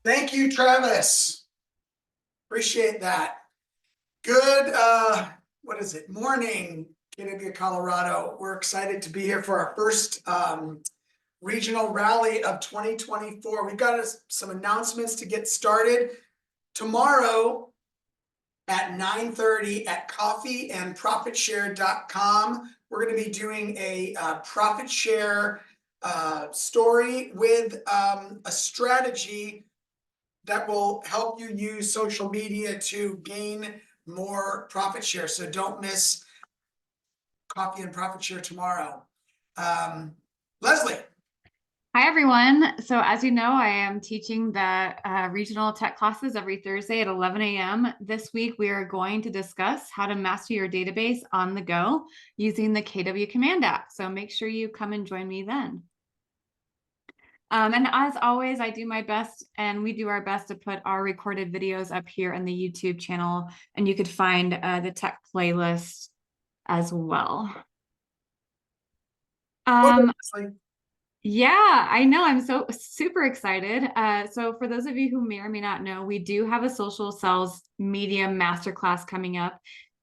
Thank you, Travis. Appreciate that. Good, what is it? Morning, Kittiga, Colorado. We're excited to be here for our first regional rally of 2024. We've got some announcements to get started. Tomorrow at 9:30 at coffeeandprofitshare.com, we're going to be doing a profit share story with a strategy that will help you use social media to gain more profit share. So don't miss Coffee and Profit Share tomorrow. Leslie. Hi, everyone. So as you know, I am teaching the regional tech classes every Thursday at 11 a.m. This week, we are going to discuss how to master your database on the go using the KW Command app. So make sure you come and join me then. And as always, I do my best and we do our best to put our recorded videos up here in the YouTube channel, and you could find the tech playlist as well. Yeah, I know. I'm so super excited. So for those of you who may or may not know, we do have a social sales media masterclass coming up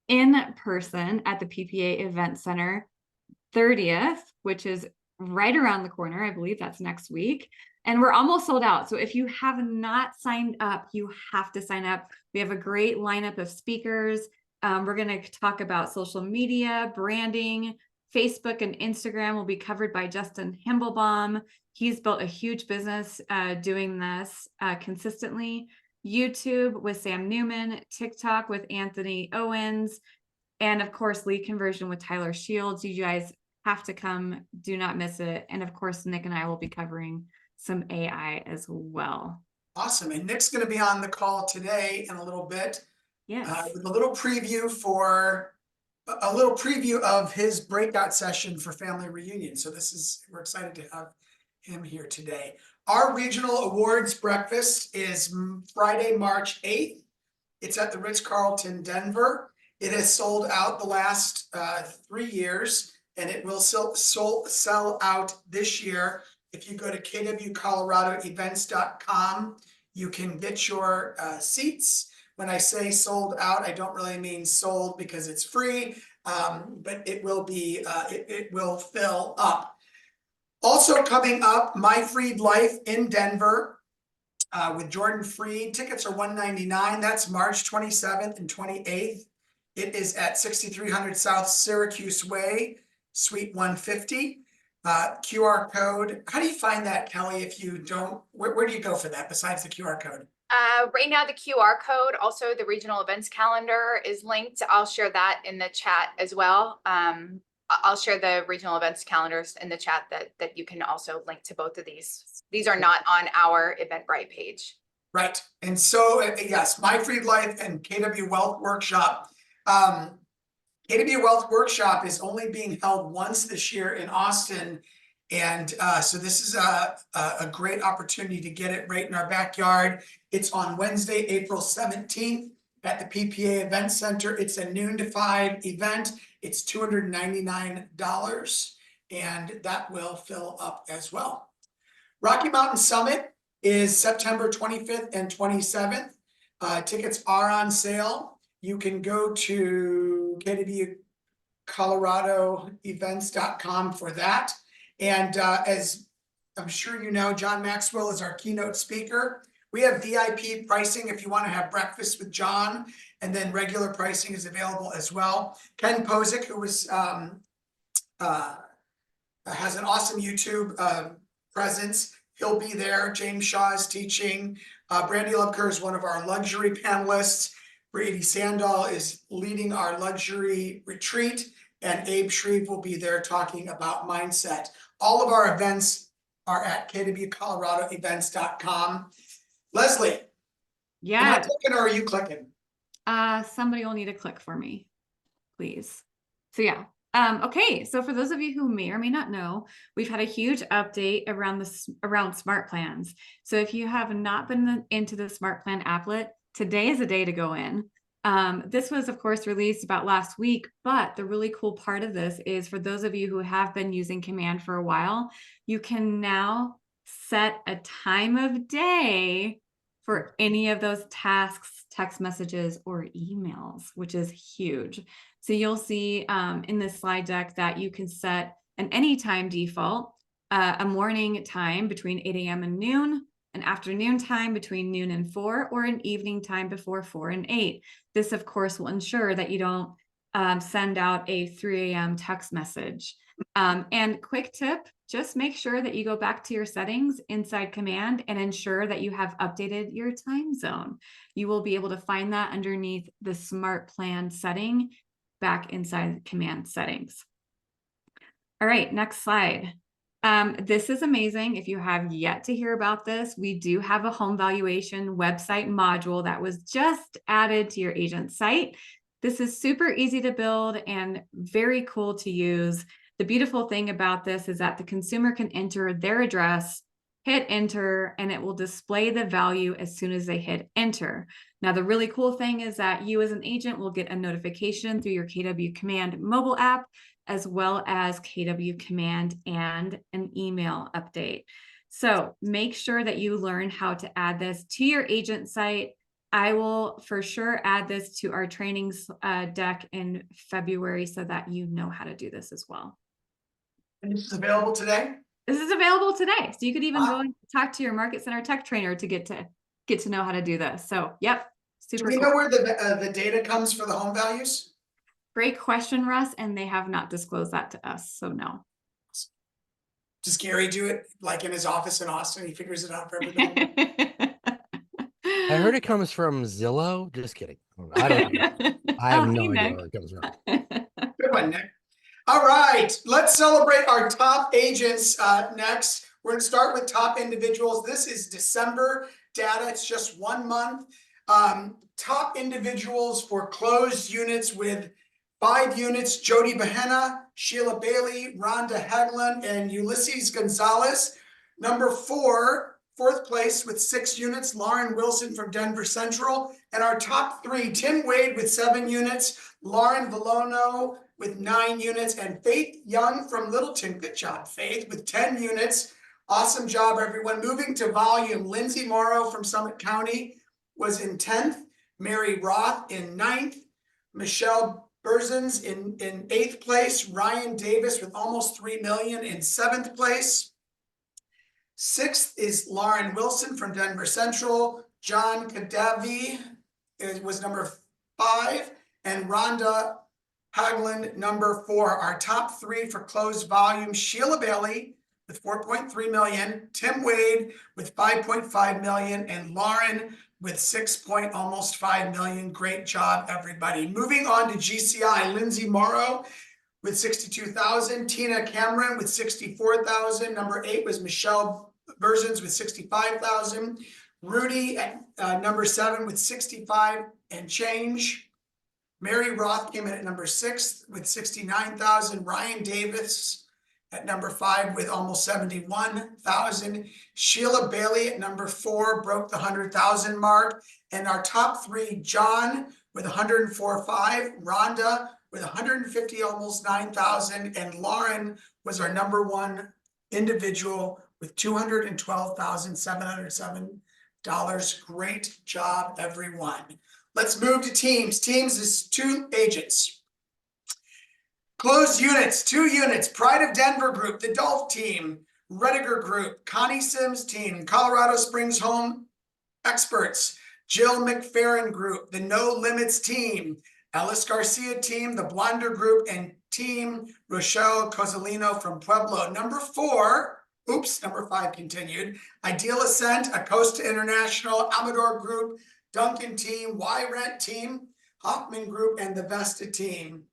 in person at the PPA Event Center 30th, which is right around the corner. I believe that's next week. And we're almost sold out. So if you have not signed up, you have to sign up. We have a great lineup of speakers. We're going to talk about social media, branding. Facebook and Instagram will be covered by Justin Himblebaum. He's built a huge business doing this consistently. YouTube with Sam Newman, TikTok with Anthony Owens, and of course, lead conversion with Tyler Shields. You guys have to come. Do not miss it. And of course, Nick and I will be covering some AI as well. Awesome. And Nick's going to be on the call today in a little bit. Yes. With a little preview of his breakout session for family reunion. So we're excited to have him here today. Our regional awards breakfast is Friday, March 8th. It's at the Ritz-Carlton, Denver. It has sold out the last 3 years, and it will sell out this year. If you go to kwcoloradoevents.com, you can get your seats. When I say sold out, I don't really mean sold because it's free, but it will be, it will fill up. Also coming up, My Freed Life in Denver with Jordan Freed. Tickets are $199. That's March 27th and 28th. It is at 6300 South Syracuse Way, Suite 150. QR code. How do you find that, Kelly? If you don't, where do you go for that besides the QR code? Right now, the QR code, also the regional events calendar is linked. I'll share that in the chat as well. I'll share the regional events calendars in the chat that you can also link to both of these. These are not on our Eventbrite page. Right. And so, yes, My Freed Life and KW Wealth Workshop. KW Wealth Workshop is only being held once this year in Austin. And so this is a great opportunity to get it right in our backyard. It's on Wednesday, April 17th at the PPA Event Center. It's a noon to 5 event. It's $299, and that will fill up as well. Rocky Mountain Summit is September 25th and 27th. Tickets are on sale. You can go to kwcoloradoevents.com for that. And as I'm sure you know, John Maxwell is our keynote speaker. We have VIP pricing if you want to have breakfast with John, and then regular pricing is available as well. Ken Posick, who has an awesome YouTube presence, he'll be there. James Shaw is teaching. Brandy Lubker is one of our luxury panelists. Brady Sandall is leading our luxury retreat, and Abe Shreve will be there talking about mindset. All of our events are at kwcoloradoevents.com. Leslie, yeah. Am I clicking or are you clicking? Somebody will need to click for me, please. So yeah. Okay, so for those of you who may or may not know, we've had a huge update around smart plans. So if you have not been into the smart plan applet, today is a day to go in. This was, of course, released about last week, but the really cool part of this is for those of you who have been using Command for a while, you can now set a time of day for any of those tasks, text messages, or emails, which is huge. So you'll see in this slide deck that you can set an anytime default, a morning time between 8 a.m. and noon, an afternoon time between noon and 4, or an evening time before 4 and 8. This, of course, will ensure that you don't send out a 3 a.m. text message. And quick tip, just make sure that you go back to your settings inside Command and ensure that you have updated your time zone. You will be able to find that underneath the Smart Plan setting back inside Command settings. All right, next slide. This is amazing. If you have yet to hear about this, we do have a home valuation website module that was just added to your agent site. This is super easy to build and very cool to use. The beautiful thing about this is that the consumer can enter their address, hit enter, and it will display the value as soon as they hit enter. Now, the really cool thing is that you as an agent will get a notification through your KW Command mobile app, as well as KW Command and an email update. So make sure that you learn how to add this to your agent site. I will for sure add this to our trainings deck in February so that you know how to do this as well. And this is available today? This is available today. So you could even Wow. go and talk to your Market Center tech trainer to get to know how to do this. So yep, Do super we cool. know where the data comes for the home values? Great question, Russ, and they have not disclosed that to us, so no. Does Gary do it like in his office in Austin? He figures it out for everybody. I heard it comes from Zillow. Just kidding. I don't know. I have Oh, no hey, idea Nick. where it comes from. Good one, Nick. All right, let's celebrate our top agents next. We're gonna start with top individuals. This is December data. It's just 1 month. Top individuals for closed units with 5 units: Jody Behenna, Sheila Bailey, Rhonda Haglund, and Ulysses Gonzalez. Number 4, fourth place with 6 units, Lauren Wilson from Denver Central. And our top 3, Tim Wade with 7 units, Lauren Valono with 9 units, and Faith Young from Littleton. Good job, Faith, with 10 units. Awesome job, everyone. Moving to volume, Lindsay Morrow from Summit County was in 10th, Mary Roth in 9th, Michelle Berzins in 8th place, Ryan Davis with almost 3 million in 7th place. 6th is Lauren Wilson from Denver Central, John Kadavi was number 5, and Rhonda Haglund, number 4. Our top 3 for closed volume: Sheila Bailey with 4.3 million, Tim Wade with 5.5 million, and Lauren with almost 5 million. Great job, everybody. Moving on to GCI, Lindsay Morrow with 62,000, Tina Cameron with 64,000. Number 8 was Michelle Berzins with 65,000. Rudy at number 7 with 65 and change. Mary Roth came in at number 6 with 69,000. Ryan Davis at number 5 with almost 71,000. Sheila Bailey at number 4 broke the 100,000 mark. And our top 3, John with 104.5, Rhonda with 150, almost 9,000, and Lauren was our number 1 individual with $212,707. Great job, everyone. Let's move to teams. Teams is 2 agents. Closed units, 2 units, Pride of Denver Group, the Dolph team, Rediger Group, Connie Sims team, Colorado Springs Home Experts, Jill McFerrin Group, the No Limits team, Ellis Garcia team, the Blonder Group, and team Rochelle Cozzolino from Pueblo. Number 5 continued, Ideal Ascent, Acosta International, Amador Group, Duncan team, Y-Rent team, Hoffman Group, and the Vesta team.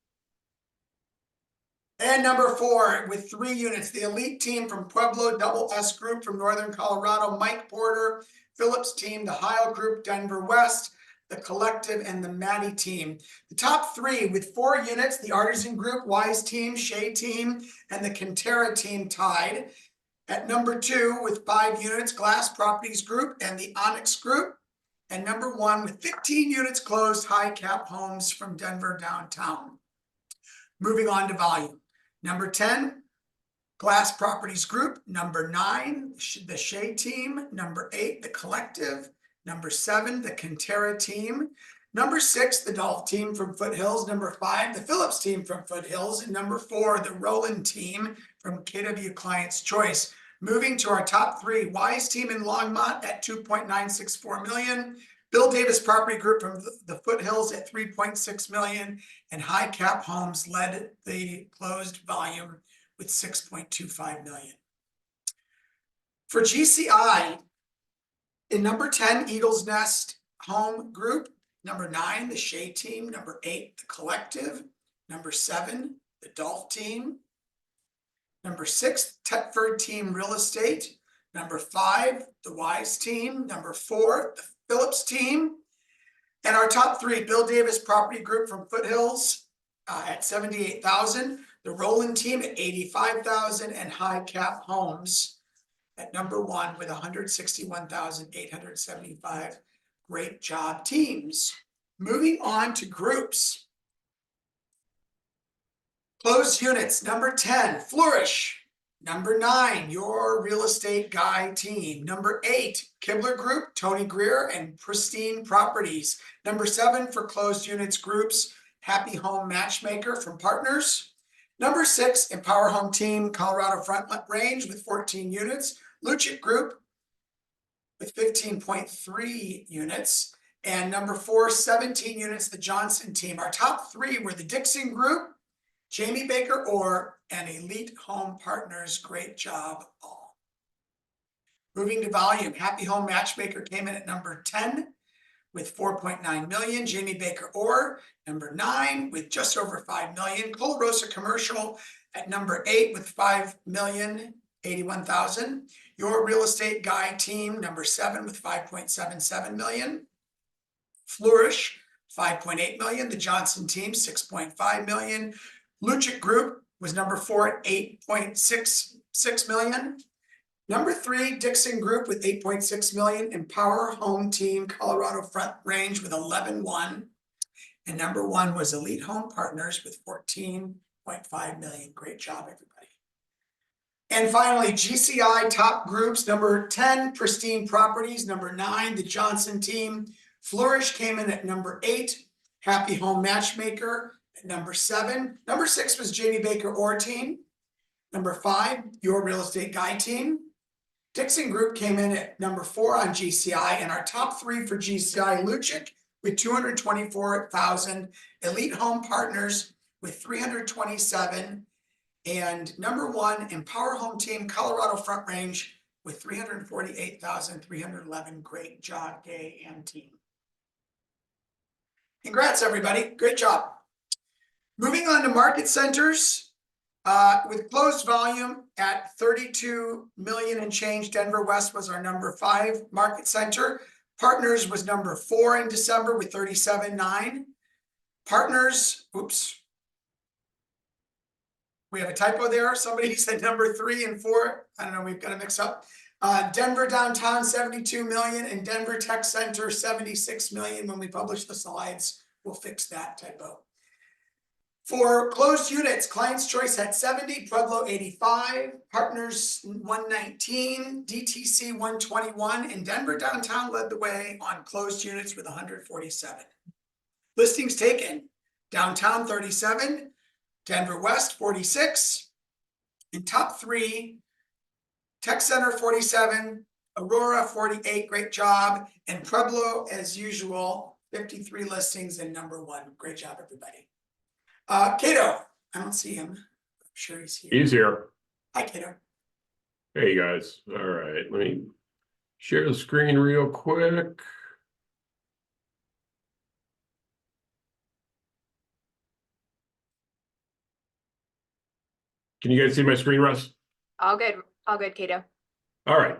And number 4 with 3 units, the Elite team from Pueblo, Double S Group from Northern Colorado, Mike Porter, Phillips team, the Heil Group, Denver West, the Collective, and the Maddie team. The top 3 with 4 units, the Artisan Group, Wise team, Shea team, and the Quintera team tied. At number 2 with 5 units, Glass Properties Group and the Onyx Group. And number 1 with 15 units closed, High Cap Homes from Denver downtown. Moving on to volume. Number 10, Glass Properties Group. Number 9, the Shea team. Number 8, the Collective. Number 7, the Cantera team. Number 6, the Dolph team from Foothills. Number 5, the Phillips team from Foothills. And number 4, the Roland team from KW Clients Choice. Moving to our top 3, Wise team in Longmont at 2.964 million. Bill Davis Property Group from the Foothills at 3.6 million. And High Cap Homes led the closed volume with 6.25 million. For GCI, in number 10, Eagles Nest Home Group. Number 9, the Shea team. Number 8, the Collective. Number 7, the Dolph team. Number 6, Tetford Team Real Estate. Number 5, the Wise team. Number 4, the Phillips team. And our top 3, Bill Davis Property Group from Foothills at 78,000. The Roland team at 85,000. And High Cap Homes at number 1 with 161,875. Great job, teams. Moving on to groups. Closed units, number 10, Flourish. Number 9, Your Real Estate Guy team. Number 8, Kibler Group, Tony Greer and Pristine Properties. Number 7 for closed units groups, Happy Home Matchmaker from Partners. Number 6, Empower Home Team, Colorado Front Range with 14 units. Lucic Group with 15.3 units. And number 4, 17 units, the Johnson team. Our top 3 were the Dixon Group, Jamie Baker Orr, and Elite Home Partners. Great job, all. Moving to volume, Happy Home Matchmaker came in at number 10 with 4.9 million. Jamie Baker Orr, number 9 with just over 5 million. Cole Rosa Commercial at number 8 with 5,081,000. Your Real Estate Guy team, number 7 with 5.77 million. Flourish, 5.8 million. The Johnson team, 6.5 million. Lucic Group was number 4 at 8.66 million. Number 3, Dixon Group with 8.6 million. Empower Home Team, Colorado Front Range with 11.1. And number 1 was Elite Home Partners with 14.5 million. Great job, everybody. And finally, GCI top groups, number 10, Pristine Properties. Number 9, the Johnson team. Flourish came in at number 8, Happy Home Matchmaker at number 7. Number 6 was Jamie Baker Orr team. Number 5, Your Real Estate Guy team. Dixon Group came in at number 4 on GCI, and our top 3 for GCI, Lucic with 224,000, Elite Home Partners with 327, and number 1, Empower Home Team, Colorado Front Range with 348,311. Great job, Gay and team. Congrats, everybody. Great job. Moving on to market centers. With closed volume at 32 million and change, Denver West was our number 5 market center. Partners was number 4 in December with 37.9. Partners, oops. We have a typo there. Somebody said number 3 and 4. I don't know, we've got to mix up. Denver Downtown, 72 million, and Denver Tech Center, 76 million. When we publish the slides, we'll fix that typo. For closed units, Client's Choice had 70, Pueblo 85, Partners 119, DTC 121, and Denver Downtown led the way on closed units with 147. Listings taken, Downtown 37, Denver West 46, and top 3, Tech Center 47, Aurora 48, great job, and Pueblo, as usual, 53 listings and number 1. Great job, everybody. Cato, I don't see him. I'm sure he's here. He's here. Hi, Cato. Hey guys. All right, let me share the screen real quick. Can you guys see my screen, Russ? All good, Kato. All right.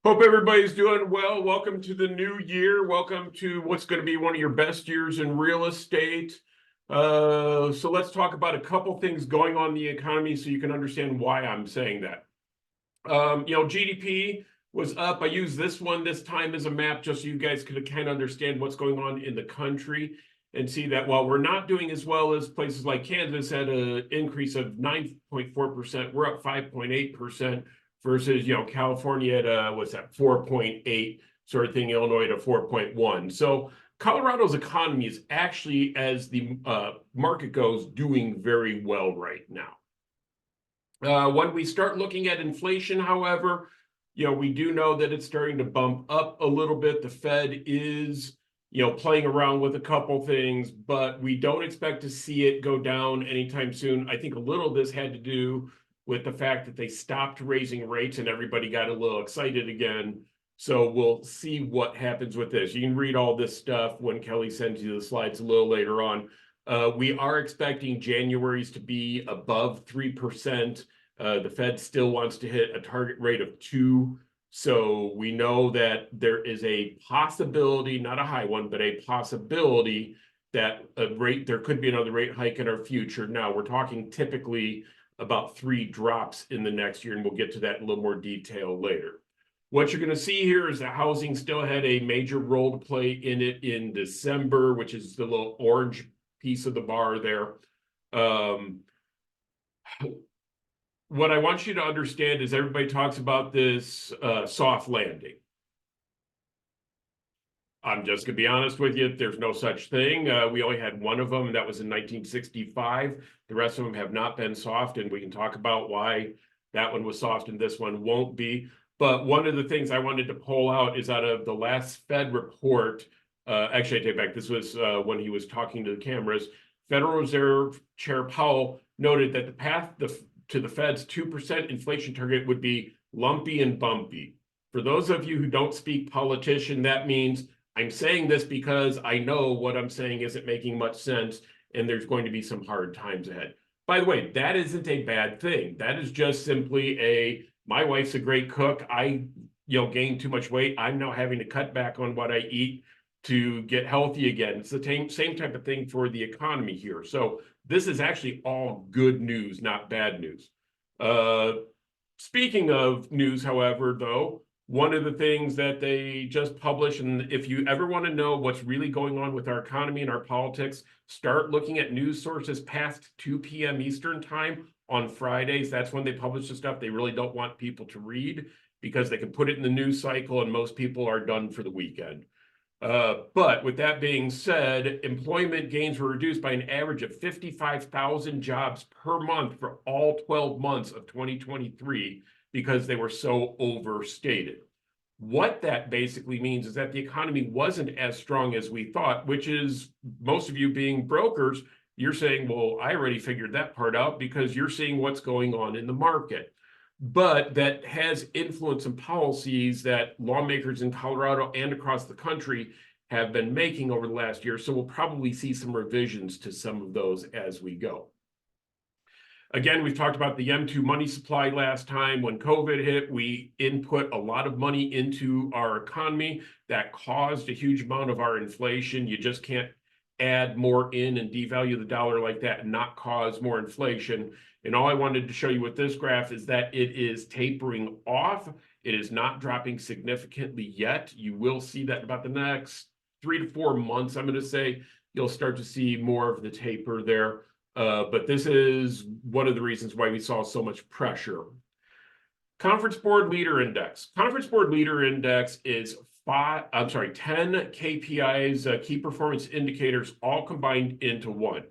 Hope everybody's doing well. Welcome to the new year. Welcome to what's going to be one of your best years in real estate. So let's talk about a couple things going on in the economy so you can understand why I'm saying that. GDP was up. I use this one this time as a map just so you guys could kind of understand what's going on in the country and see that while we're not doing as well as places like Kansas had an increase of 9.4%, we're up 5.8% versus, California at, 4.8. sort of thing, Illinois to 4.1. So Colorado's economy is actually, as the market goes, doing very well right now. When we start looking at inflation, however, we do know that it's starting to bump up a little bit. The Fed is, playing around with a couple things, but we don't expect to see it go down anytime soon. I think a little of this had to do with the fact that they stopped raising rates and everybody got a little excited again. So we'll see what happens with this. You can read all this stuff when Kelly sends you the slides a little later on. We are expecting January's to be above 3%. The Fed still wants to hit a target rate of 2%. So we know that there is a possibility, not a high one, but a possibility that there could be another rate hike in our future. Now we're talking typically about 3 drops in the next year, and we'll get to that in a little more detail later. What you're going to see here is that housing still had a major role to play in it in December, which is the little orange piece of the bar there. What I want you to understand is everybody talks about this soft landing. I'm just going to be honest with you, there's no such thing. We only had one of them, and that was in 1965. The rest of them have not been soft, and we can talk about why that one was soft and this one won't be. But one of the things I wanted to pull out is out of the last Fed report, actually I take back, this was when he was talking to the cameras, Federal Reserve Chair Powell noted that the path to the Fed's 2% inflation target would be lumpy and bumpy. For those of you who don't speak politician, that means I'm saying this because I know what I'm saying isn't making much sense and there's going to be some hard times ahead. By the way, that isn't a bad thing. That is just simply my wife's a great cook. I gained too much weight. I'm now having to cut back on what I eat to get healthy again. It's the same type of thing for the economy here. So this is actually all good news, not bad news. Speaking of news, however, though, one of the things that they just published, and if you ever want to know what's really going on with our economy and our politics, start looking at news sources past 2 p.m. Eastern time on Fridays. That's when they publish the stuff they really don't want people to read because they can put it in the news cycle and most people are done for the weekend. But with that being said, employment gains were reduced by an average of 55,000 jobs per month for all 12 months of 2023 because they were so overstated. What that basically means is that the economy wasn't as strong as we thought, which is most of you being brokers, you're saying, well, I already figured that part out because you're seeing what's going on in the market. But that has influence and policies that lawmakers in Colorado and across the country have been making over the last year. So we'll probably see some revisions to some of those as we go. Again, we've talked about the M2 money supply last time. When COVID hit, we input a lot of money into our economy that caused a huge amount of our inflation. You just can't add more in and devalue the dollar like that and not cause more inflation. And all I wanted to show you with this graph is that it is tapering off. It is not dropping significantly yet. You will see that in about the next 3 to 4 months, I'm going to say, you'll start to see more of the taper there. But this is one of the reasons why we saw so much pressure. Conference Board Leader Index. Conference Board Leader Index is 10 KPIs, key performance indicators, all combined into one.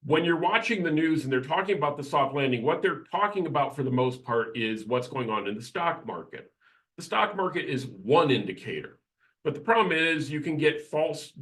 When you're watching the news and they're talking about the soft landing, what they're talking about for the most part is what's going on in the stock market. The stock market is one indicator, but the problem is you can get false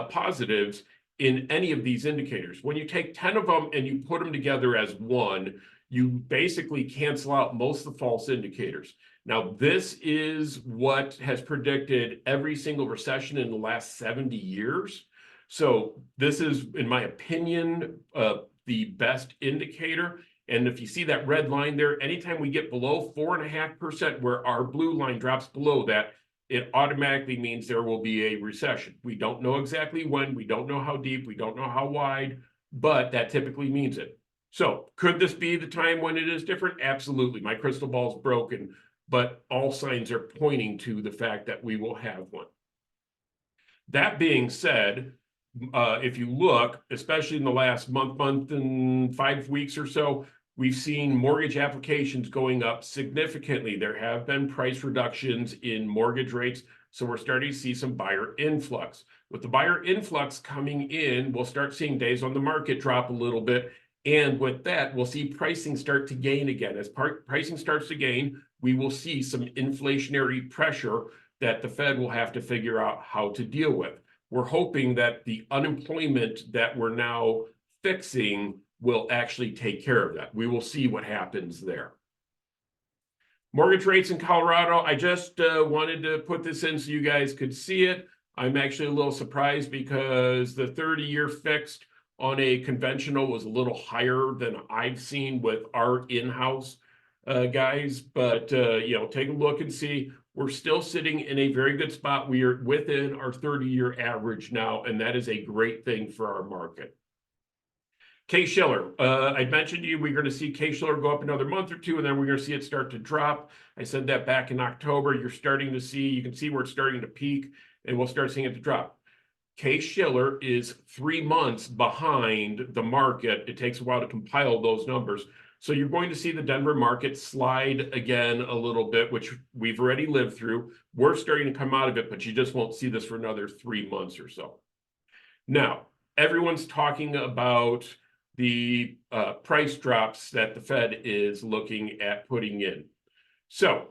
positives in any of these indicators. When you take 10 of them and you put them together as one, you basically cancel out most of the false indicators. Now, this is what has predicted every single recession in the last 70 years. So this is, in my opinion, the best indicator. And if you see that red line there, anytime we get below 4.5%, where our blue line drops below that, it automatically means there will be a recession. We don't know exactly when, we don't know how deep, we don't know how wide, but that typically means it. So could this be the time when it is different? Absolutely. My crystal ball is broken, but all signs are pointing to the fact that we will have one. That being said, if you look, especially in the last month and 5 weeks or so, We've seen mortgage applications going up significantly. There have been price reductions in mortgage rates, so we're starting to see some buyer influx. With the buyer influx coming in, we'll start seeing days on the market drop a little bit. And with that, we'll see pricing start to gain again. As pricing starts to gain, we will see some inflationary pressure that the Fed will have to figure out how to deal with. We're hoping that the unemployment that we're now fixing will actually take care of that. We will see what happens there. Mortgage rates in Colorado, I just wanted to put this in so you guys could see it. I'm actually a little surprised because the 30-year fixed on a conventional was a little higher than I've seen with our in-house guys. But, you know, take a look and see. We're still sitting in a very good spot. We are within our 30-year average now, and that is a great thing for our market. Case-Shiller, I mentioned to you we're going to see Case-Shiller go up another month or two, and then we're going to see it start to drop. I said that back in October. You're starting to see, you can see where it's starting to peak, and we'll start seeing it to drop. Case-Shiller is 3 months behind the market. It takes a while to compile those numbers. So you're going to see the Denver market slide again a little bit, which we've already lived through. We're starting to come out of it, but you just won't see this for another 3 months or so. Now, everyone's talking about the price drops that the Fed is looking at putting in. So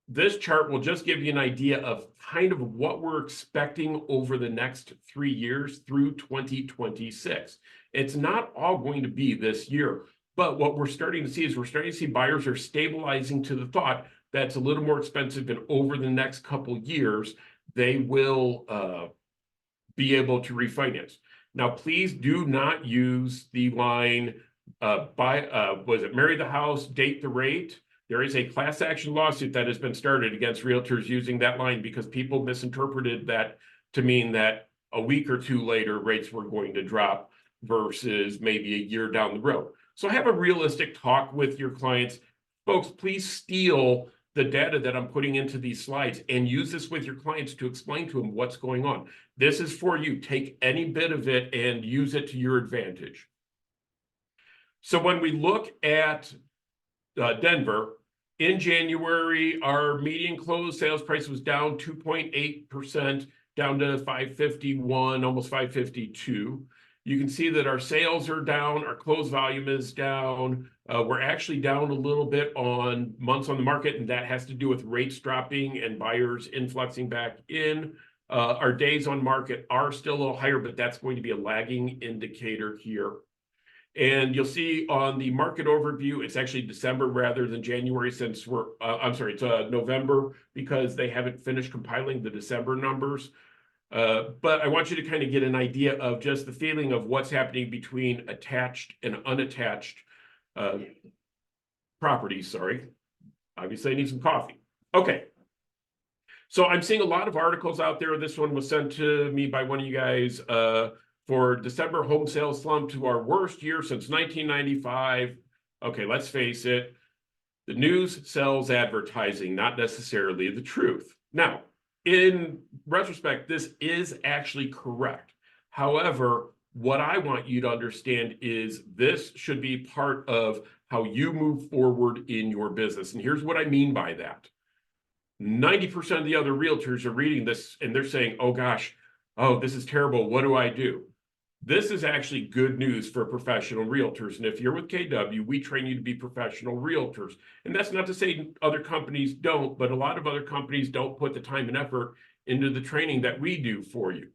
this chart will just give you an idea of kind of what we're expecting over the next 3 years through 2026. It's not all going to be this year, but what we're starting to see is we're starting to see buyers are stabilizing to the thought that it's a little more expensive, and over the next couple years, they will be able to refinance. Now, please do not use the line, marry the house, date the rate. There is a class action lawsuit that has been started against realtors using that line because people misinterpreted that to mean that a week or two later, rates were going to drop versus maybe a year down the road. So have a realistic talk with your clients. Folks, please steal the data that I'm putting into these slides and use this with your clients to explain to them what's going on. This is for you. Take any bit of it and use it to your advantage. So when we look at Denver, in January, our median closed sales price was down 2.8%, down to 551, almost 552. You can see that our sales are down, our closed volume is down. We're actually down a little bit on months on the market, and that has to do with rates dropping and buyers influxing back in. Our days on market are still a little higher, but that's going to be a lagging indicator here. And you'll see on the market overview, it's actually December rather than January, since we're, I'm sorry, it's November, because they haven't finished compiling the December numbers. But I want you to kind of get an idea of just the feeling of what's happening between attached and unattached properties. Sorry, obviously I need some coffee. Okay. So I'm seeing a lot of articles out there. This one was sent to me by one of you guys for December home sales slump to our worst year since 1995. Okay, let's face it. The news sells advertising, not necessarily the truth. Now, in retrospect, this is actually correct. However, what I want you to understand is this should be part of how you move forward in your business. And here's what I mean by that. 90% of the other realtors are reading this and they're saying, oh gosh, oh, this is terrible. What do I do? This is actually good news for professional realtors. And if you're with KW, we train you to be professional realtors. And that's not to say other companies don't, but a lot of other companies don't put the time and effort into the training that we do for you.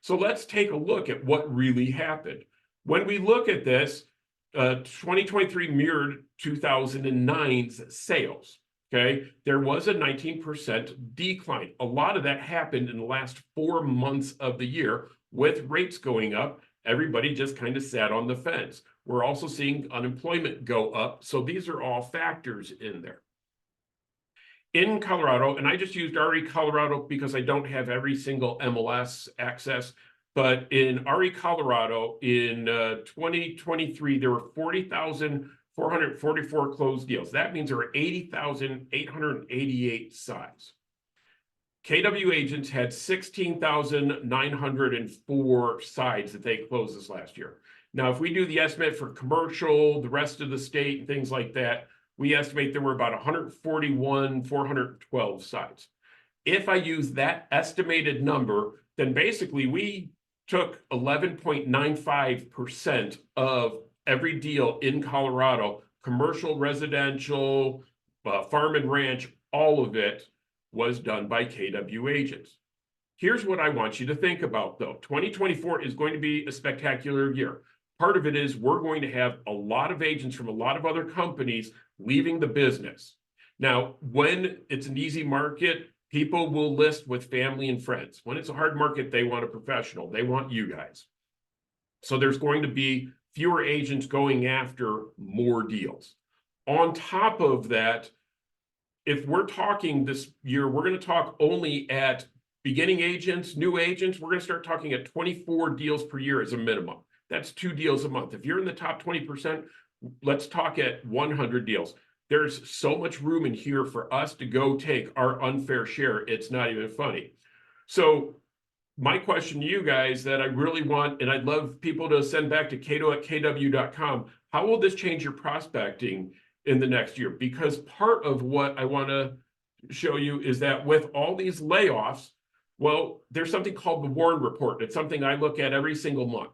So let's take a look at what really happened. When we look at this, 2023 mirrored 2009's sales. Okay, there was a 19% decline. A lot of that happened in the last 4 months of the year with rates going up. Everybody just kind of sat on the fence. We're also seeing unemployment go up. So these are all factors in there. In Colorado, and I just used RE Colorado because I don't have every single MLS access, but in RE Colorado in 2023, there were 40,444 closed deals. That means there were 80,888 sides. KW agents had 16,904 sides that they closed this last year. Now, if we do the estimate for commercial, the rest of the state and things like that, we estimate there were about 141, 412 sites. If I use that estimated number, then basically we took 11.95% of every deal in Colorado, commercial, residential, farm and ranch, all of it was done by KW agents. Here's what I want you to think about though. 2024 is going to be a spectacular year. Part of it is we're going to have a lot of agents from a lot of other companies leaving the business. Now, when it's an easy market, people will list with family and friends. When it's a hard market, they want a professional. They want you guys. So there's going to be fewer agents going after more deals. On top of that, if we're talking this year, we're going to talk only at beginning agents, new agents. We're going to start talking at 24 deals per year as a minimum. That's 2 deals a month. If you're in the top 20%, let's talk at 100 deals. There's so much room in here for us to go take our unfair share. It's not even funny. So my question to you guys that I really want, and I'd love people to send back to cato@kw.com, how will this change your prospecting in the next year? Because part of what I want to show you is that with all these layoffs, well, there's something called the Warren Report. It's something I look at every single month.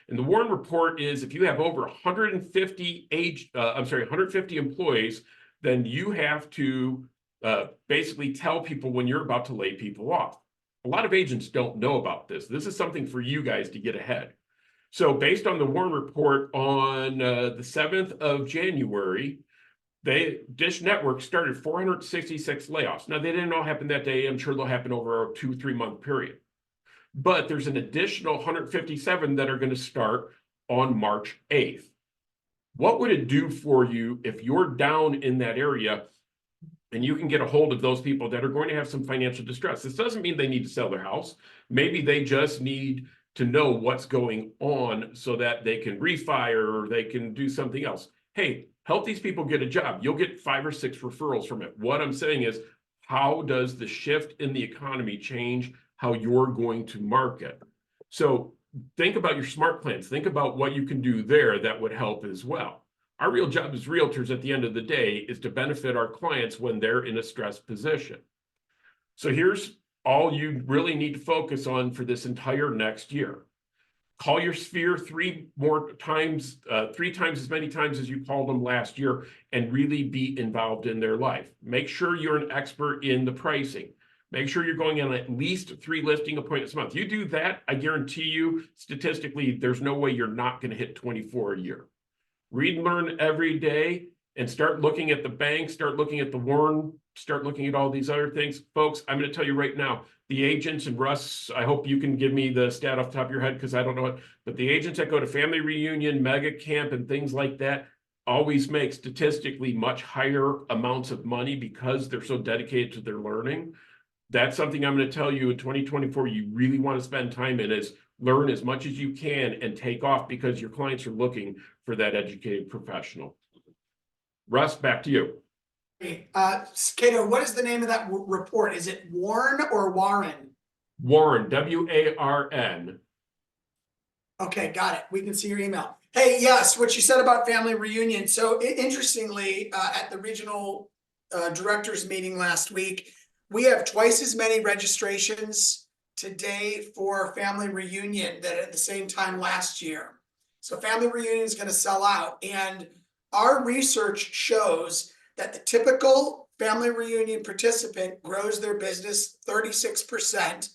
And the Warren Report is if you have over 150 employees, then you have to basically tell people when you're about to lay people off. A lot of agents don't know about this. This is something for you guys to get ahead. So based on the Warren Report on the 7th of January, Dish Network started 466 layoffs. Now, they didn't all happen that day. I'm sure they'll happen over a 2-3 month period. But there's an additional 157 that are going to start on March 8th. What would it do for you if you're down in that area and you can get a hold of those people that are going to have some financial distress? This doesn't mean they need to sell their house. Maybe they just need to know what's going on so that they can refire or they can do something else. Hey, help these people get a job. You'll get 5 or 6 referrals from it. What I'm saying is, how does the shift in the economy change how you're going to market? So think about your smart plans. Think about what you can do there that would help as well. Our real job as realtors at the end of the day is to benefit our clients when they're in a stressed position. So here's all you really need to focus on for this entire next year. Call your sphere 3 times as many times as you called them last year, and really be involved in their life. Make sure you're an expert in the pricing. Make sure you're going on at least 3 listing appointments a month. You do that, I guarantee you, statistically, there's no way you're not going to hit 24 a year. Read and learn every day and start looking at the bank, start looking at the Warren, start looking at all these other things. Folks, I'm going to tell you right now, the agents, and Russ, I hope you can give me the stat off the top of your head because I don't know it, but the agents that go to family reunion, mega camp, and things like that always make statistically much higher amounts of money because they're so dedicated to their learning. That's something I'm going to tell you in 2024 you really want to spend time in, is learn as much as you can and take off because your clients are looking for that educated professional. Russ, back to you. Cato, what is the name of that report? Is it Warren or Warren? Warren, W-A-R-N. Okay, got it. We can see your email. Hey, yes, what you said about family reunion. So interestingly, at the regional directors meeting last week, we have twice as many registrations today for family reunion that at the same time last year. So family reunion is going to sell out. And our research shows that the typical family reunion participant grows their business 36%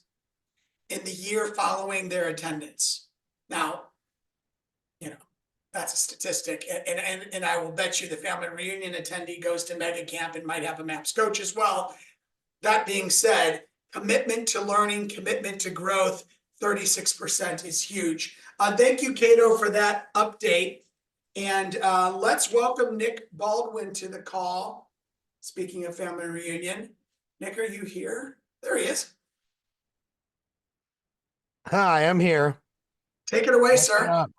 in the year following their attendance. Now, you know, that's a statistic. And I will bet you the family reunion attendee goes to mega camp and might have a MAPS coach as well. That being said, commitment to learning, commitment to growth, 36% is huge. Thank you, Cato, for that update. And let's welcome Nick Baldwin to the call. Speaking of family reunion, Nick, are you here? There he is. Hi, I'm here. Take it away, What's sir. up?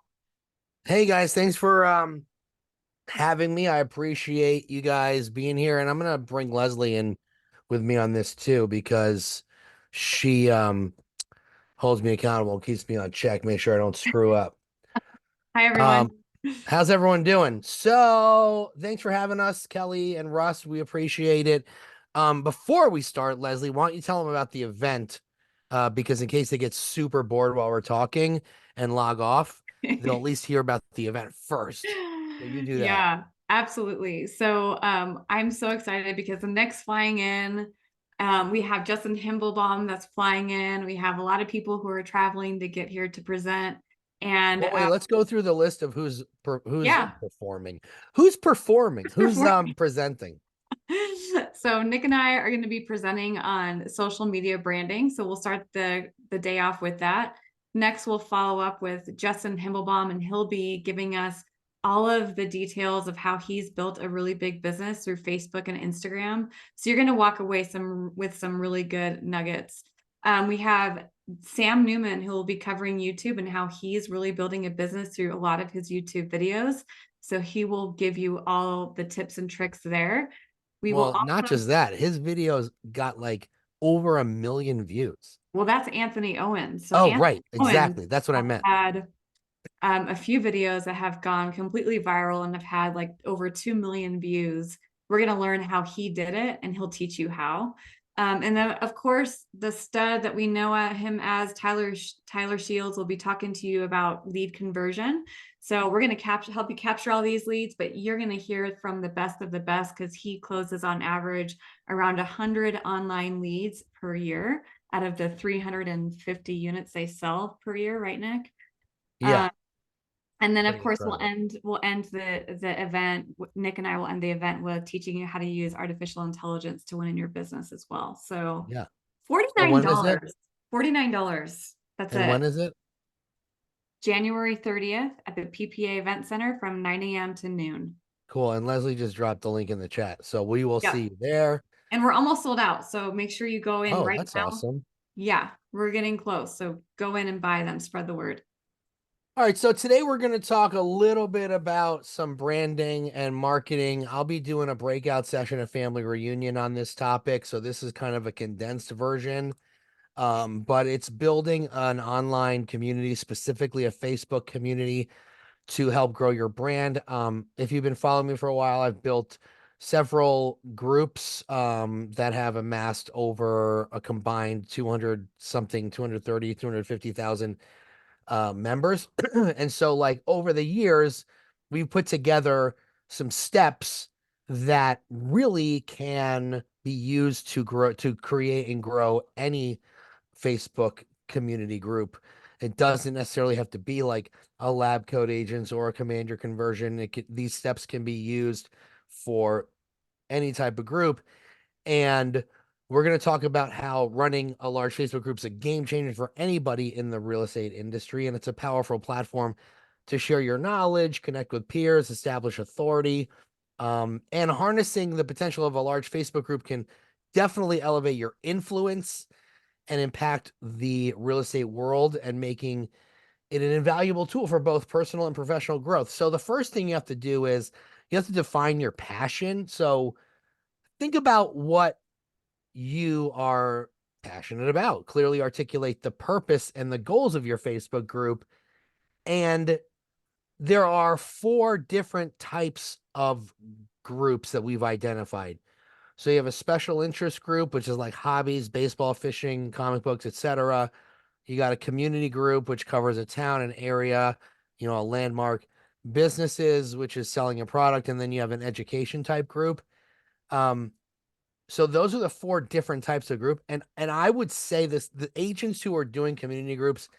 Hey guys, thanks for having me. I appreciate you guys being here, and I'm gonna bring Leslie in with me on this too because she holds me accountable, keeps me on check, make sure I don't screw up. Hi, everyone. How's everyone doing? So thanks for having us, Kelly and Russ. We appreciate it. Before we start, Leslie, why don't you tell them about the event? Because in case they get super bored while we're talking and log off, they'll at least hear about the event first. So you do that. Yeah, absolutely. So I'm so excited because the next flying in, we have Justin Himmelbaum that's flying in. We have a lot of people who are traveling to get here to present. And Well, wait, let's go through the list of who's Yeah. performing. Who's performing? Who's performing? presenting? So Nick and I are going to be presenting on social media branding. So we'll start the day off with that. Next, we'll follow up with Justin Himmelbaum, and he'll be giving us all of the details of how he's built a really big business through Facebook and Instagram. So you're going to walk away with some really good nuggets. We have Sam Newman, who will be covering YouTube and how he's really building a business through a lot of his YouTube videos. So he will give you all the tips and tricks there. Well, not just that, his videos got like over 1 million views. Well, that's Anthony Owens. So Oh, Anthony right. Exactly. Owens That's what I meant. had a few videos that have gone completely viral and have had like over 2 million views. We're going to learn how he did it, and he'll teach you how. And then, of course, the stud that we know him as, Tyler Shields, will be talking to you about lead conversion. So we're going to help you capture all these leads, but you're going to hear from the best of the best, because he closes on average around 100 online leads per year out of the 350 units they sell per year, right, Nick? Yeah. And then, of Pretty course, incredible. we'll end the event. Nick and I will end the event with teaching you how to use artificial intelligence to win in your business as well. So Yeah. $49. $49. That's And it. when is it? January 30th at the PPA Event Center from 9 a.m. to noon. Cool. And Leslie just dropped the link in the chat. So we will Yep. see you there. And we're almost sold out. So make sure you go in right That's now. awesome. Yeah, we're getting close. So go in and buy them. Spread the word. All right, so today we're going to talk a little bit about some branding and marketing. I'll be doing a breakout session at Family Reunion on this topic, so this is kind of a condensed version, but it's building an online community, specifically a Facebook community, to help grow your brand. If you've been following me for a while, I've built several groups that have amassed over a combined 230, 250,000 members. And so like over the years, we've put together some steps that really can be used to create and grow any Facebook community group. It doesn't necessarily have to be like a lab code agents or a command your conversion. These steps can be used for any type of group. And we're going to talk about how running a large Facebook group is a game changer for anybody in the real estate industry. And it's a powerful platform to share your knowledge, connect with peers, establish authority. And harnessing the potential of a large Facebook group can definitely elevate your influence and impact the real estate world, and making it an invaluable tool for both personal and professional growth. So the first thing you have to do is you have to define your passion. So think about what you are passionate about. Clearly articulate the purpose and the goals of your Facebook group. And there are 4 different types of groups that we've identified. So you have a special interest group, which is like hobbies, baseball, fishing, comic books, etc. You got a community group, which covers a town, an area, a landmark. Businesses, which is selling a product. And then you have an education type group. So those are the 4 different types of group. And I would say this, the agents who are doing community groups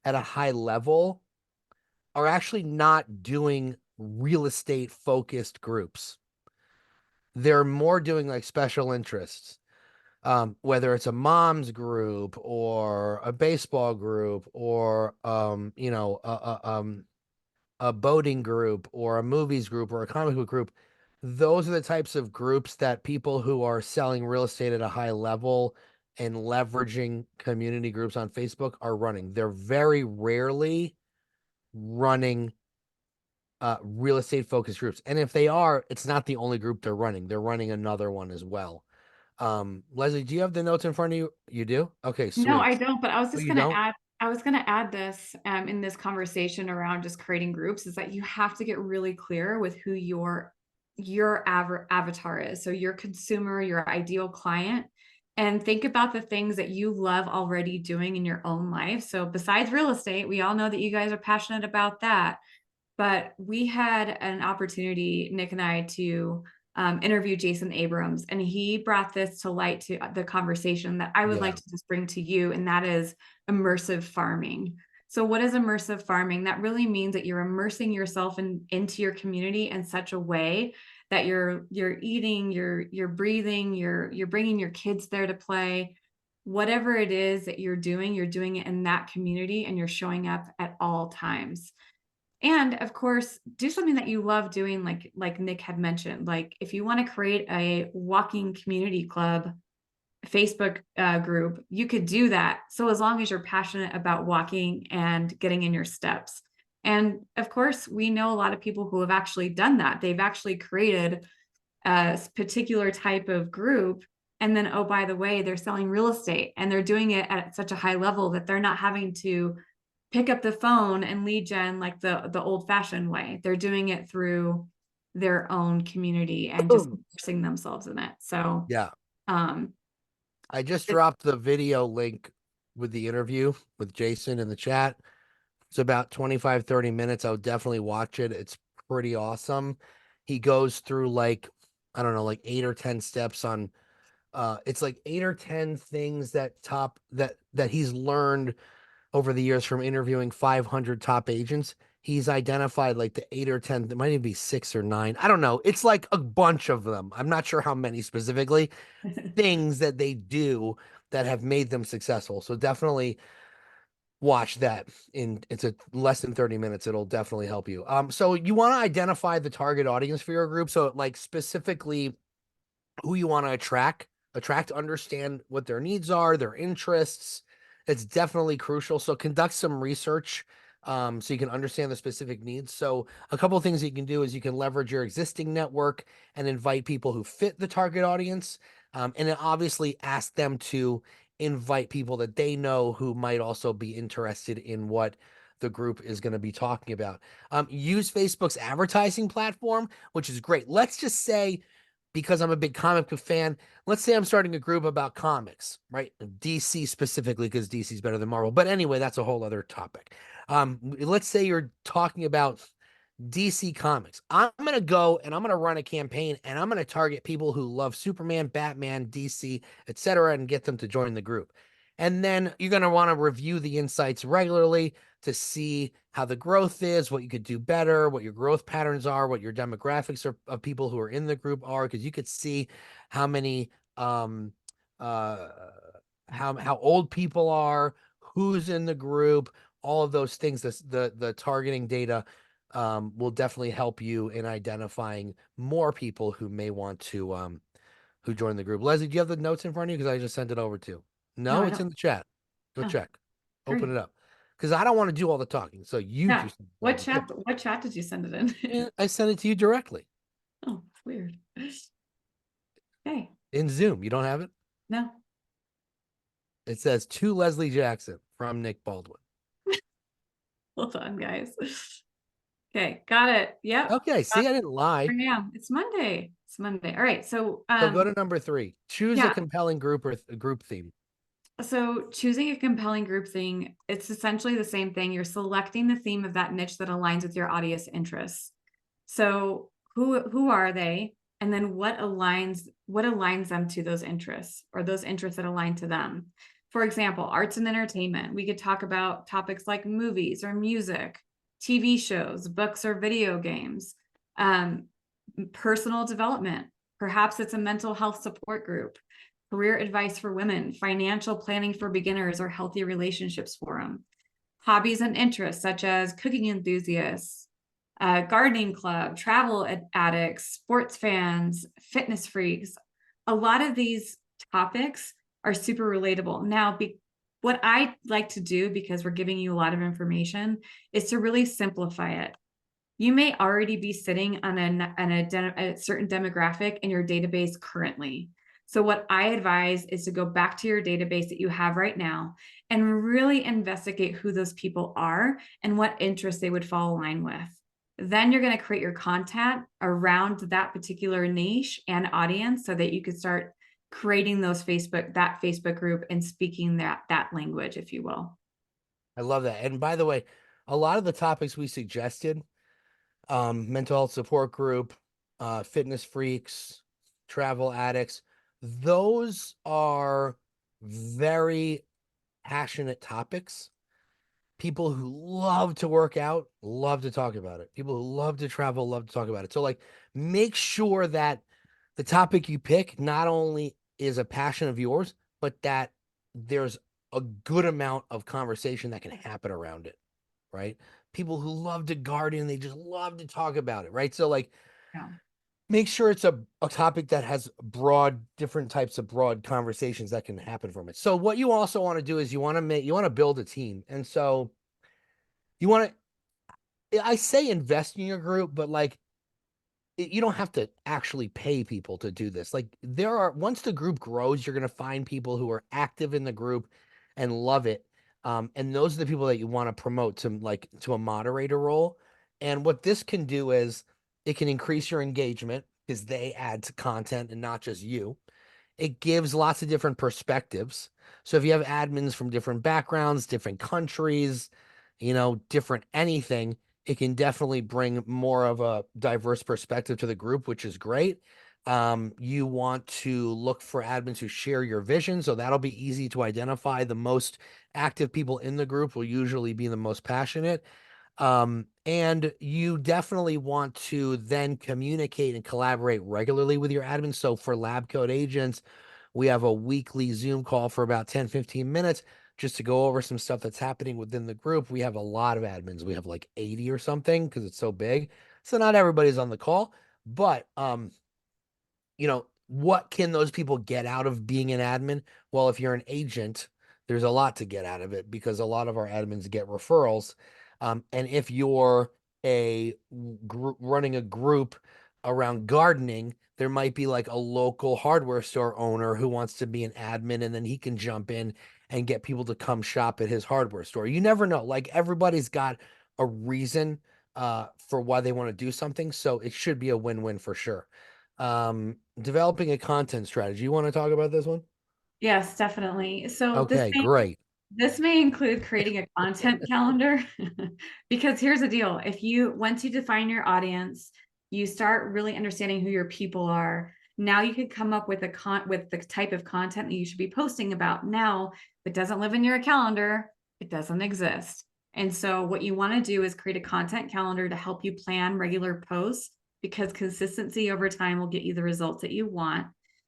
at a high level are actually not doing real estate focused groups. They're more doing like special interests, whether it's a mom's group or a baseball group or, a boating group or a movies group or a comic book group. Those are the types of groups that people who are selling real estate at a high level and leveraging community groups on Facebook are running. They're very rarely running real estate focused groups. And if they are, it's not the only group they're running. They're running another one as well. Leslie, do you have the notes in front of you? You do? Okay, sweet. No, I don't, but I was just you going to don't? add, I was going to add this in this conversation around just creating groups is that you have to get really clear with who your avatar is. So your consumer, your ideal client, and think about the things that you love already doing in your own life. So besides real estate, we all know that you guys are passionate about that. But we had an opportunity, Nick and I, to interview Jason Abrams, and he brought this to light to the conversation that I would Yeah. like to just bring to you, and that is immersive farming. So what is immersive farming? That really means that you're immersing yourself into your community in such a way that you're eating, you're breathing, you're bringing your kids there to play. Whatever it is that you're doing it in that community, and you're showing up at all times. And of course, do something that you love doing, like Nick had mentioned. Like if you want to create a walking community club Facebook group, you could do that. So as long as you're passionate about walking and getting in your steps. And of course, we know a lot of people who have actually done that. They've actually created a particular type of group. And then, oh, by the way, they're selling real estate and they're doing it at such a high level that they're not having to pick up the phone and lead gen like the old fashioned way. They're doing it through their own community and just immersing themselves in it. So Yeah. um I just dropped the video link with the interview with Jason in the chat. It's about 25, 30 minutes. I would definitely watch it. It's pretty awesome. He goes through like, I don't know, like 8 or 10 steps on it's like 8 or 10 things that he's learned over the years from interviewing 500 top agents. He's identified like the 8 or 10, it might even be 6 or 9. I don't know. It's like a bunch of them. I'm not sure how many specifically things that they do that have made them successful. So definitely watch that. It's a less than 30 minutes. It'll definitely help you. So you want to identify the target audience for your group. So like specifically who you want to attract, understand what their needs are, their interests. It's definitely crucial. So conduct some research so you can understand the specific needs. So a couple of things you can do is you can leverage your existing network and invite people who fit the target audience. And then obviously ask them to invite people that they know who might also be interested in what the group is going to be talking about. Use Facebook's advertising platform, which is great. Let's just say, because I'm a big comic book fan, let's say I'm starting a group about comics, right? DC specifically, because DC is better than Marvel. But anyway, that's a whole other topic. Let's say you're talking about DC Comics. I'm going to go and I'm going to run a campaign and I'm going to target people who love Superman, Batman, DC, etc., and get them to join the group. And then you're going to want to review the insights regularly to see how the growth is, what you could do better, what your growth patterns are, what your demographics are of people who are in the group are, because you could see how many how old people are, who's in the group, all of those things. The targeting data will definitely help you in identifying more people who may want to who join the group. Leslie, do you have the notes in front of you? Because I just sent it over to. No, I it's don't. in the chat. Go Oh, check. great. Open it up. Because I don't want to do all the talking. So you Yeah. just What chat did you send it in? Yeah, I sent it to you directly Oh, it's weird. Okay. in Zoom. You don't have it? No. It says to Leslie Jackson from Nick Baldwin. Hold on, guys. Okay, got it. Yep. Okay, see, I didn't lie. Yeah, it's Monday. It's Monday. All right. So So go to number 3. Choose a yeah. compelling group or a group theme. So choosing a compelling group thing, it's essentially the same thing. You're selecting the theme of that niche that aligns with your audience interests. So who are they? And then what aligns them to those interests, or those interests that align to them? For example, arts and entertainment. We could talk about topics like movies or music, TV shows, books or video games, personal development. Perhaps it's a mental health support group, career advice for women, financial planning for beginners, or healthy relationships forum. Hobbies and interests such as cooking enthusiasts, gardening club, travel addicts, sports fans, fitness freaks. A lot of these topics are super relatable. Now, what I like to do, because we're giving you a lot of information, is to really simplify it. You may already be sitting on a certain demographic in your database currently. So what I advise is to go back to your database that you have right now and really investigate who those people are and what interests they would fall in line with. Then you're going to create your content around that particular niche and audience so that you can start creating that Facebook group and speaking that language, if you will. I love that. And by the way, a lot of the topics we suggested, mental health support group, fitness freaks, travel addicts, those are very passionate topics. People who love to work out, love to talk about it. People who love to travel, love to talk about it. So like make sure that the topic you pick not only is a passion of yours, but that there's a good amount of conversation that can happen around it, right? People who love to garden, they just love to talk about it, right? So like Yeah. make sure it's a topic that has different types of broad conversations that can happen from it. So what you also want to do is you want to build a team. And so you want to, I say invest in your group, but like you don't have to actually pay people to do this. Like once the group grows, you're going to find people who are active in the group and love it. And those are the people that you want to promote to a moderator role. And what this can do is it can increase your engagement because they add to content and not just you. It gives lots of different perspectives. So if you have admins from different backgrounds, different countries, different anything, it can definitely bring more of a diverse perspective to the group, which is great. You want to look for admins who share your vision. So that'll be easy to identify. The most active people in the group will usually be the most passionate. And you definitely want to then communicate and collaborate regularly with your admins. So for Lab Coat Agents, we have a weekly Zoom call for about 10-15 minutes just to go over some stuff that's happening within the group. We have a lot of admins. We have like 80 or something because it's so big. So not everybody's on the call, but what can those people get out of being an admin? Well, if you're an agent, there's a lot to get out of it because a lot of our admins get referrals. And if you're running a group around gardening, there might be like a local hardware store owner who wants to be an admin, and then he can jump in and get people to come shop at his hardware store. You never know. Like everybody's got a reason for why they want to do something. So it should be a win-win for sure. Developing a content strategy. You want to talk about this one? Yes, definitely. So Okay, great. this may include creating a content calendar because here's the deal. Once you define your audience, you start really understanding who your people are. Now you can come up with with the type of content that you should be posting about. Now, if it doesn't live in your calendar, it doesn't exist. And so what you want to do is create a content calendar to help you plan regular posts because consistency over time will get you the results that you want.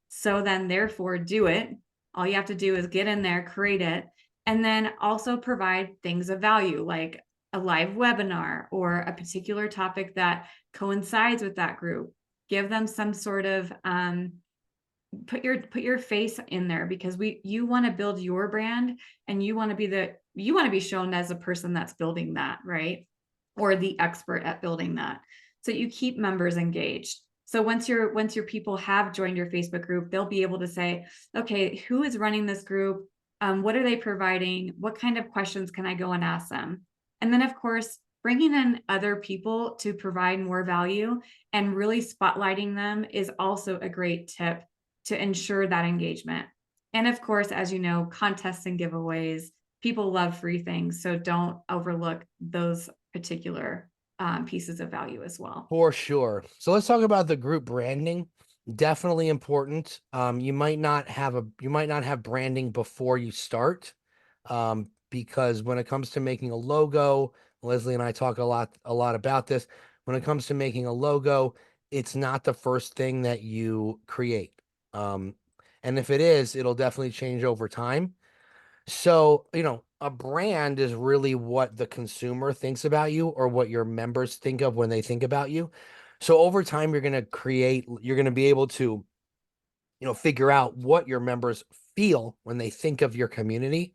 So then therefore do it. All you have to do is get in there, create it, and then also provide things of value like a live webinar or a particular topic that coincides with that group. Give them some sort of put your face in there because you want to build your brand and you want to be shown as a person that's building that, right? Or the expert at building that. So you keep members engaged. So once your people have joined your Facebook group, they'll be able to say, okay, who is running this group? What are they providing? What kind of questions can I go and ask them? And then of course, bringing in other people to provide more value and really spotlighting them is also a great tip to ensure that engagement. And of course, as you know, contests and giveaways, people love free things. So don't overlook those particular pieces of value as well. For sure. So let's talk about the group branding. Definitely important. You might not have branding before you start. Because when it comes to making a logo, Leslie and I talk a lot about this. When it comes to making a logo, it's not the first thing that you create. And if it is, it'll definitely change over time. So, a brand is really what the consumer thinks about you or what your members think of when they think about you. So over time, you're going to be able to, figure out what your members feel when they think of your community.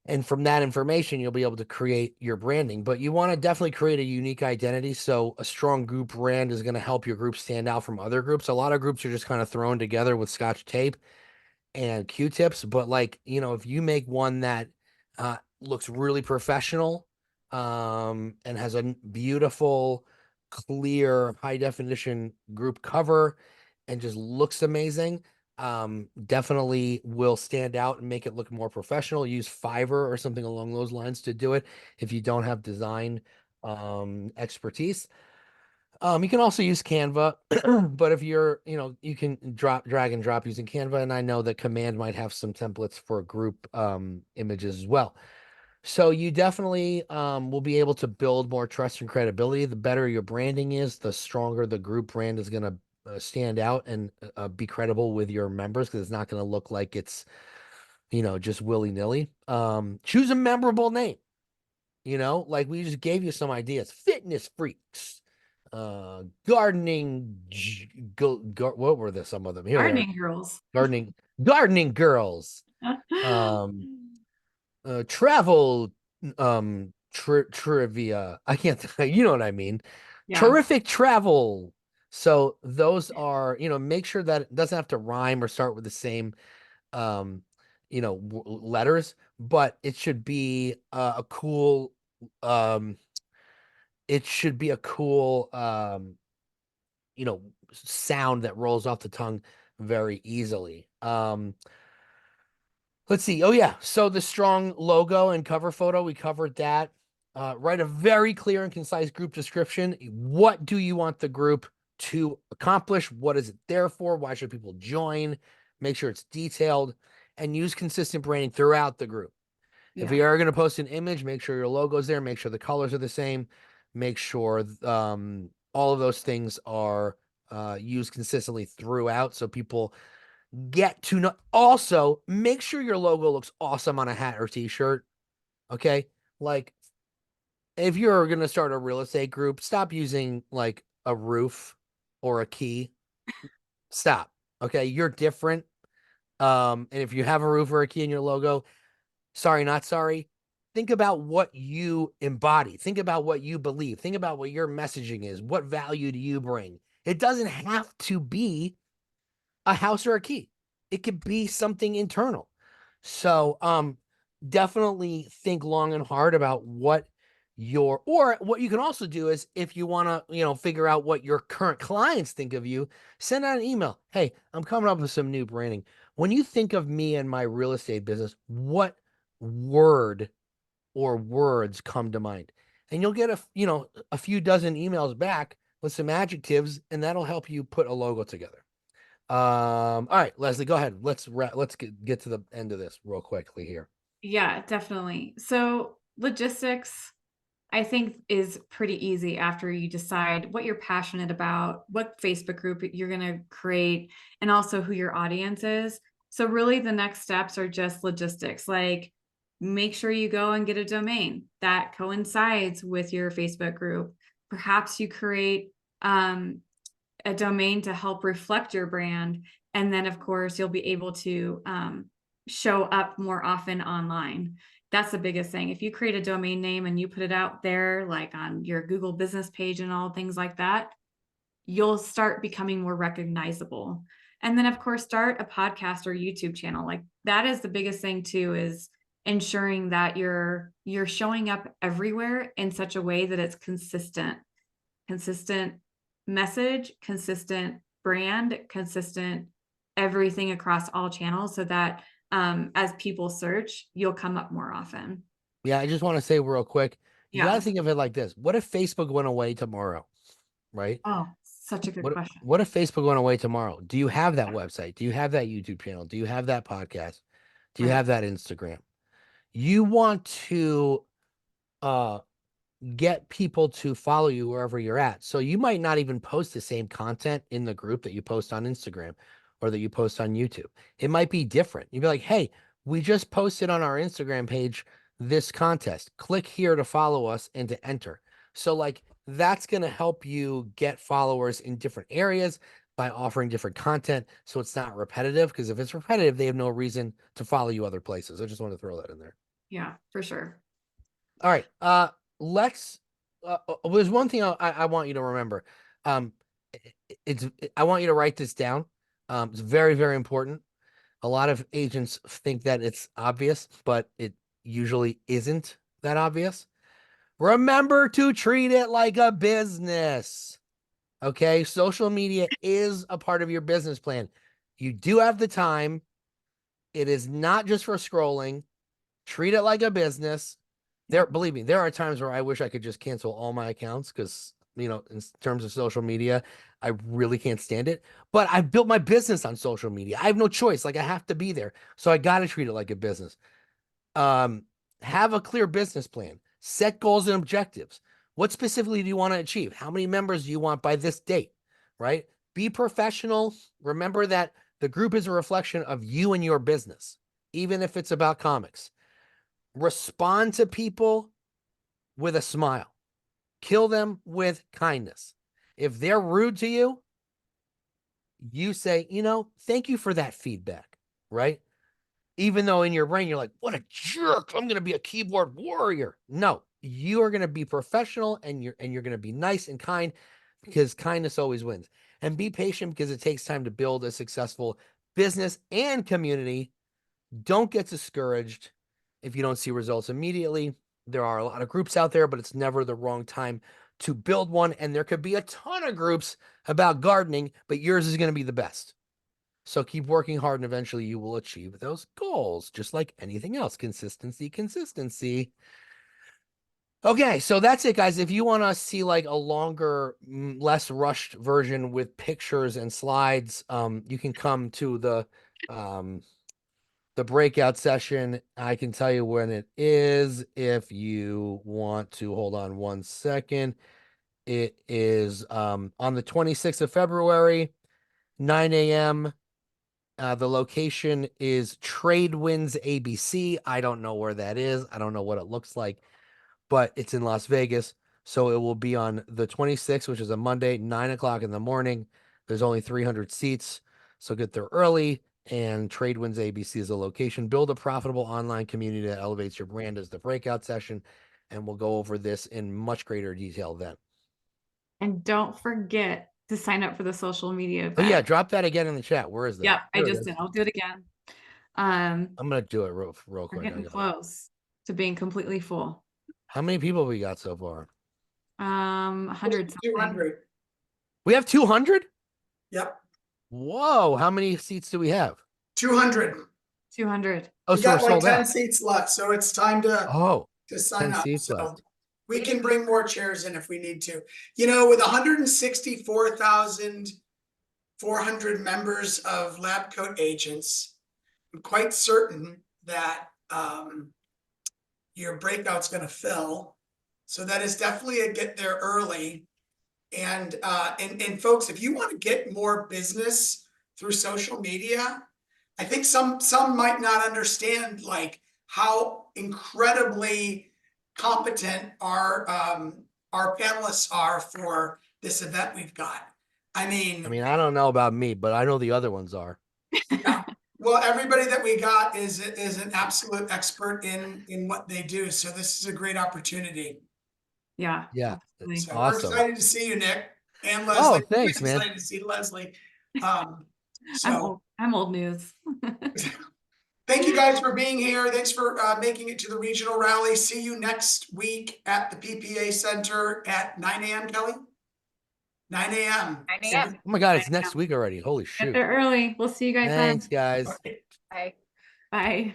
And from that information, you'll be able to create your branding. But you want to definitely create a unique identity. So a strong group brand is going to help your group stand out from other groups. A lot of groups are just kind of thrown together with Scotch tape and Q-tips. But like, if you make one that looks really professional and has a beautiful, clear, high definition group cover and just looks amazing, definitely will stand out and make it look more professional. Use Fiverr or something along those lines to do it if you don't have design expertise. You can also use Canva, but if you're, you can drag and drop using Canva. And I know that Command might have some templates for group images as well. So you definitely will be able to build more trust and credibility. The better your branding is, the stronger the group brand is going to stand out and be credible with your members, because it's not going to look like it's, just willy-nilly. Choose a memorable name. Like we just gave you some ideas. Fitness Freaks, gardening, what were some of them? Here they are. Gardening girls. Gardening girls, travel, trivia. I can't, you know what I mean? Yeah. Terrific travel. So those are, make sure that it doesn't have to rhyme or start with the same, letters, but it should be a cool, it should be a cool, sound that rolls off the tongue very easily. Let's see. Oh yeah. So the strong logo and cover photo, we covered that. Write a very clear and concise group description. What do you want the group to accomplish? What is it there for? Why should people join? Make sure it's detailed, and use consistent branding throughout the group. If Yeah. you are going to post an image, make sure your logo's there. Make sure the colors are the same. Make sure all of those things are used consistently throughout, so people get to know. Also, make sure your logo looks awesome on a hat or t-shirt. Okay, like if you're going to start a real estate group, stop using like a roof or a key. Stop. Okay, you're different. And if you have a roof or a key in your logo, sorry, not sorry. Think about what you embody. Think about what you believe. Think about what your messaging is. What value do you bring? It doesn't have to be a house or a key. It could be something internal. So definitely think long and hard about what what you can also do is, if you want to, figure out what your current clients think of you, send out an email. Hey, I'm coming up with some new branding. When you think of me and my real estate business, what word or words come to mind? And you'll get a few dozen emails back with some adjectives, and that'll help you put a logo together. All right, Leslie, go ahead. Let's get to the end of this real quickly here. Yeah, definitely. So logistics, I think, is pretty easy after you decide what you're passionate about, what Facebook group you're going to create, and also who your audience is. So really the next steps are just logistics, like make sure you go and get a domain that coincides with your Facebook group. Perhaps you create a domain to help reflect your brand. And then of course you'll be able to show up more often online. That's the biggest thing. If you create a domain name and you put it out there, like on your Google business page and all things like that, you'll start becoming more recognizable. And then of course, start a podcast or YouTube channel. Like that is the biggest thing too, is ensuring that you're showing up everywhere in such a way that it's consistent message, consistent brand, consistent everything across all channels, so that as people search, you'll come up more often. Yeah, I just want to say real quick, you got Yeah. to think of it like this. What if Facebook went away tomorrow, right? Oh, such a good question. What if Facebook went away tomorrow? Do you have that website? Do you have that YouTube channel? Do you have that podcast? Do you Right. have that Instagram? You want to get people to follow you wherever you're at. So you might not even post the same content in the group that you post on Instagram or that you post on YouTube. It might be different. You'd be like, hey, we just posted on our Instagram page this contest. Click here to follow us and to enter. So like that's going to help you get followers in different areas by offering different content. So it's not repetitive, because if it's repetitive, they have no reason to follow you other places. I just want to throw that in there. Yeah, for sure. All right. Let's. There's one thing I want you to remember. I want you to write this down. It's very, very important. A lot of agents think that it's obvious, but it usually isn't that obvious. Remember to treat it like a business. Okay. Social media is a part of your business plan. You do have the time. It is not just for scrolling. Treat it like a business. Believe me, there are times where I wish I could just cancel all my accounts because, in terms of social media, I really can't stand it. But I've built my business on social media. I have no choice. Like, I have to be there. So I got to treat it like a business. Have a clear business plan. Set goals and objectives. What specifically do you want to achieve? How many members do you want by this date? Right? Be professional. Remember that the group is a reflection of you and your business, even if it's about comics. Respond to people with a smile. Kill them with kindness. If they're rude to you, you say, thank you for that feedback, right? Even though in your brain you're like, what a jerk, I'm going to be a keyboard warrior. No, you are going to be professional and you're going to be nice and kind because kindness always wins. And be patient because it takes time to build a successful business and community. Don't get discouraged if you don't see results immediately. There are a lot of groups out there, but it's never the wrong time to build one. And there could be a ton of groups about gardening, but yours is going to be the best. So keep working hard and eventually you will achieve those goals, just like anything else. Consistency. Okay, so that's it, guys. If you want to see like a longer, less rushed version with pictures and slides, you can come to the breakout session. I can tell you when it is if you want to. Hold on one second. It is on the 26th of February, 9 a.m. The location is Tradewinds ABC. I don't know where that is. I don't know what it looks like, but it's in Las Vegas. So it will be on the 26th, which is a Monday, 9 o'clock in the morning. There's only 300 seats. So get there early. And Tradewinds ABC is a location. Build a profitable online community that elevates your brand as the breakout session. And we'll go over this in much greater detail then. And don't forget to sign up for the social media event. Oh, yeah. Drop that again in the chat. Where is that? Yep, I There it just is. did. I'll do it again. I'm going to do it real We're quick. getting close to being completely full. How many people we got so far? 100 something. 200. We have 200? Yep, Whoa. How many seats do we have? 200. 200. Oh, We so we're got like sold 10 out. seats left, so it's time to Oh, sign 10 up. seats So left. we can bring more chairs in if we need to. With 164,400 members of lab coat agents, I'm quite certain that your breakout's going to fill. So that is definitely a get there early. And folks, if you want to get more business through social media, I think some might not understand like how incredibly competent our panelists are for this event we've got. I mean, I don't know about me, but I know the other ones are. yeah. Well, everybody that we got is an absolute expert in what they do. So this is a great opportunity. Yeah. Yeah. Absolutely. So Awesome. we're excited to see you, Nick, and Leslie. Oh, thanks, We're man. excited to see Leslie. So I'm old news. thank you guys for being here. Thanks for making it to the regional rally. See you next week at the PPA Center at 9 a.m. Kelly. 9 a.m. 9 a.m. Oh my God, it's next week already. Holy Get shoot. there early. We'll see you guys Thanks, then. guys. Bye. Bye.